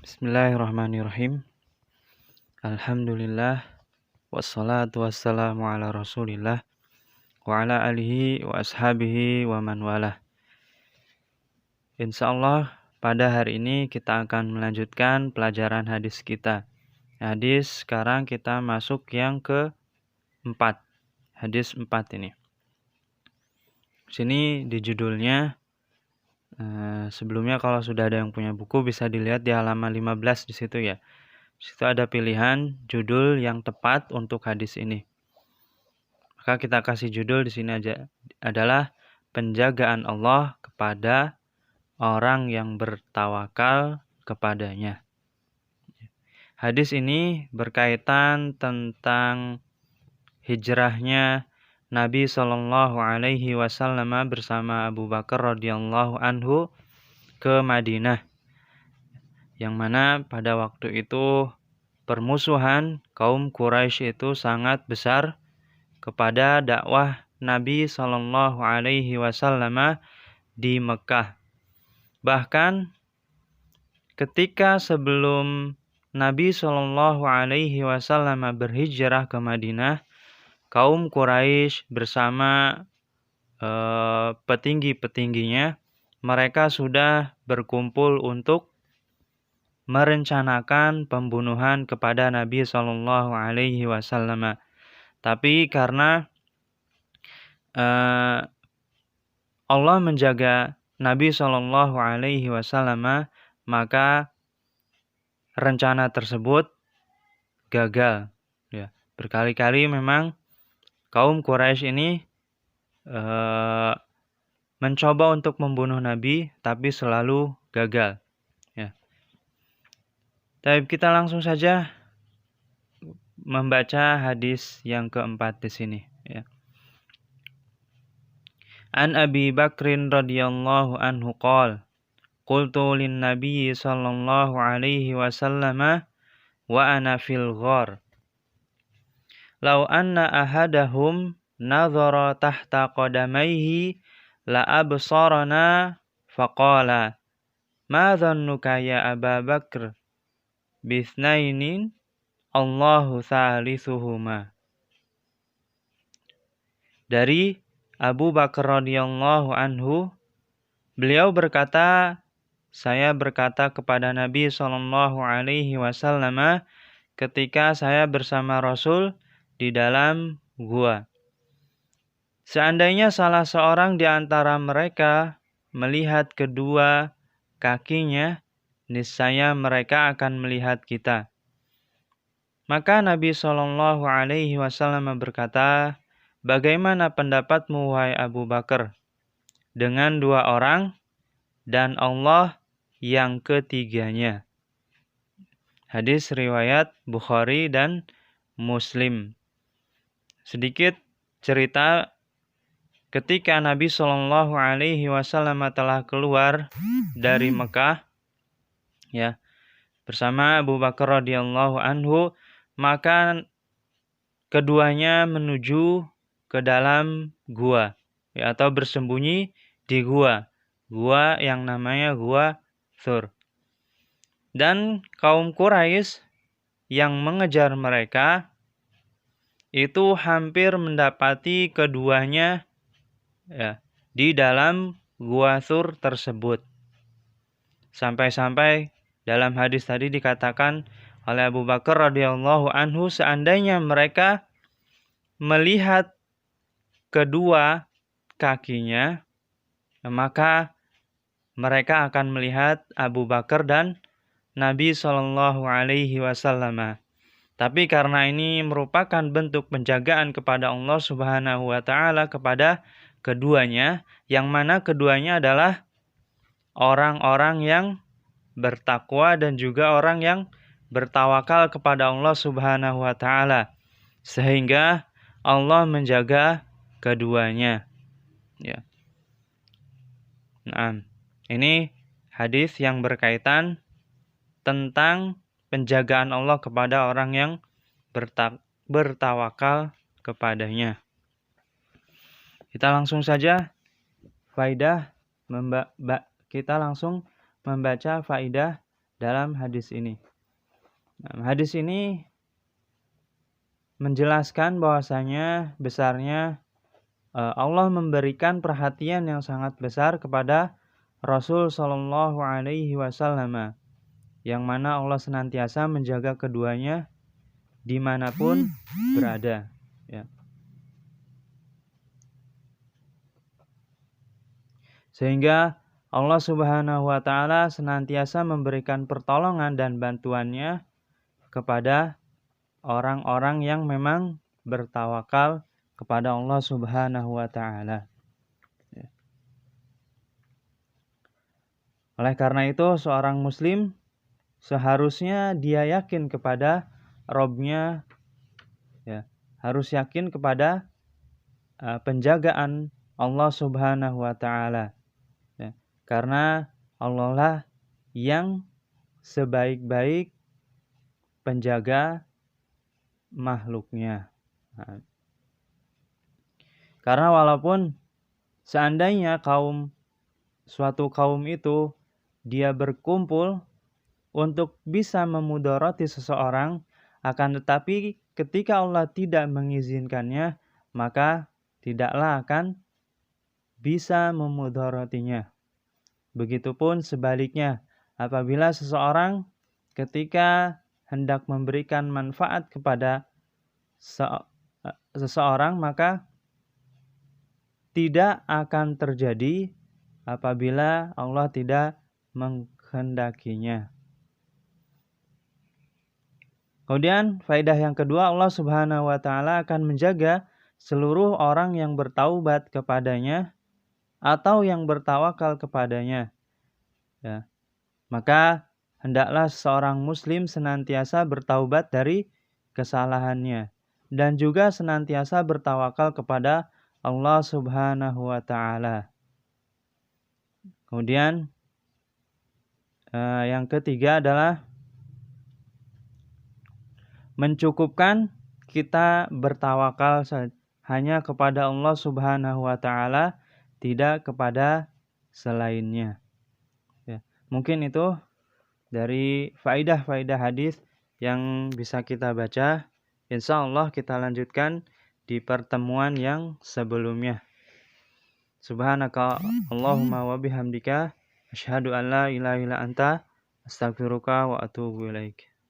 Bismillahirrahmanirrahim. Alhamdulillah wassalatu wassalamu ala Rasulillah wa ala alihi wa ashabihi wa man walah. Insyaallah pada hari ini kita akan melanjutkan pelajaran hadis kita. Hadis sekarang kita masuk yang ke-4. Hadis 4 ini. Sini di judulnya sebelumnya kalau sudah ada yang punya buku bisa dilihat di halaman 15 di situ ya. Di situ ada pilihan judul yang tepat untuk hadis ini. Maka kita kasih judul di sini aja adalah penjagaan Allah kepada orang yang bertawakal kepadanya. Hadis ini berkaitan tentang hijrahnya Nabi Shallallahu Alaihi Wasallam bersama Abu Bakar radhiyallahu anhu ke Madinah, yang mana pada waktu itu permusuhan kaum Quraisy itu sangat besar kepada dakwah Nabi Shallallahu Alaihi Wasallam di Mekah. Bahkan ketika sebelum Nabi Shallallahu Alaihi Wasallam berhijrah ke Madinah, kaum Quraisy bersama petinggi-petingginya, mereka sudah berkumpul untuk merencanakan pembunuhan kepada Nabi Shallallahu Alaihi Wasallam. Tapi karena Allah menjaga Nabi Shallallahu Alaihi Wasallam, maka rencana tersebut gagal. Ya, berkali-kali memang kaum Quraisy ini mencoba untuk membunuh Nabi, tapi selalu gagal. Ya. Tapi kita langsung saja membaca hadis yang keempat di sini. Ya. An Abi Bakrin radhiyallahu anhu qala qultu lin Nabi sallallahu alaihi wasallam wa ana fil ghar law anna ahadahum nadhara tahta qadamaihi la absarana faqala ma dhannuka ya Aba Bakr bithnainin Allahu thalithuhuma. Dari Abu Bakar radhiyallahu anhu, beliau berkata, saya berkata kepada Nabi sallallahu alaihi wasallam ketika saya bersama Rasul di dalam gua. Seandainya salah seorang di antara mereka melihat kedua kakinya, niscaya mereka akan melihat kita. Maka Nabi Shallallahu Alaihi Wasallam berkata, bagaimana pendapatmu wahai Abu Bakar dengan dua orang dan Allah yang ketiganya? Hadis riwayat Bukhari dan Muslim. Sedikit cerita. Ketika Nabi Shallallahu Alaihi Wasallam telah keluar dari Mekah, ya, bersama Abu Bakar radhiyallahu anhu, maka keduanya menuju ke dalam gua, ya, atau bersembunyi di gua yang namanya Gua Thur. Dan kaum Quraisy yang mengejar mereka itu hampir mendapati keduanya, ya, di dalam Gua Thur tersebut. Sampai-sampai dalam hadis tadi dikatakan oleh Abu Bakar radhiyallahu anhu, seandainya mereka melihat kedua kakinya, maka mereka akan melihat Abu Bakar dan Nabi Shallallahu Alaihi Wasallam. Tapi karena ini merupakan bentuk penjagaan kepada Allah Subhanahu Wa Taala kepada keduanya, yang mana keduanya adalah orang-orang yang bertakwa dan juga orang yang bertawakal kepada Allah Subhanahu Wa Taala, sehingga Allah menjaga keduanya. Ya. Nah, ini hadis yang berkaitan tentang penjagaan Allah kepada orang yang bertawakal kepadanya. Kita langsung saja kita langsung membaca faidah dalam hadis ini. Hadis ini menjelaskan bahwasanya besarnya Allah memberikan perhatian yang sangat besar kepada Rasul Shallallahu Alaihi Wasallam, yang mana Allah senantiasa menjaga keduanya dimanapun berada. Ya. Sehingga Allah Subhanahu Wa Taala senantiasa memberikan pertolongan dan bantuannya kepada orang-orang yang memang bertawakal kepada Allah Subhanahu wa taala. Oleh karena itu, seorang muslim seharusnya dia yakin kepada Rabb-nya, ya, harus yakin kepada penjagaan Allah Subhanahu wa taala. Ya, karena Allah lah yang sebaik-baik penjaga makhluknya. Karena walaupun seandainya suatu kaum itu dia berkumpul untuk bisa memudarati seseorang, akan tetapi ketika Allah tidak mengizinkannya, maka tidaklah akan bisa memudaratinya. Begitupun sebaliknya, apabila seseorang ketika hendak memberikan manfaat kepada seseorang, maka tidak akan terjadi apabila Allah tidak menghendakinya. Kemudian faedah yang kedua, Allah Subhanahu wa taala akan menjaga seluruh orang yang bertaubat kepadanya atau yang bertawakal kepadanya. Ya. Maka hendaklah seorang muslim senantiasa bertaubat dari kesalahannya dan juga senantiasa bertawakal kepada Allah Subhanahu wa taala. Kemudian yang ketiga adalah mencukupkan kita bertawakal hanya kepada Allah Subhanahu wa taala, tidak kepada selainnya. Ya, mungkin itu dari faidah-faidah hadis yang bisa kita baca. Insya Allah kita lanjutkan di pertemuan yang sebelumnya. Subhanaka Allahumma wa bihamdika asyhadu an la ilaha illa anta astaghfiruka wa atubu ilaik.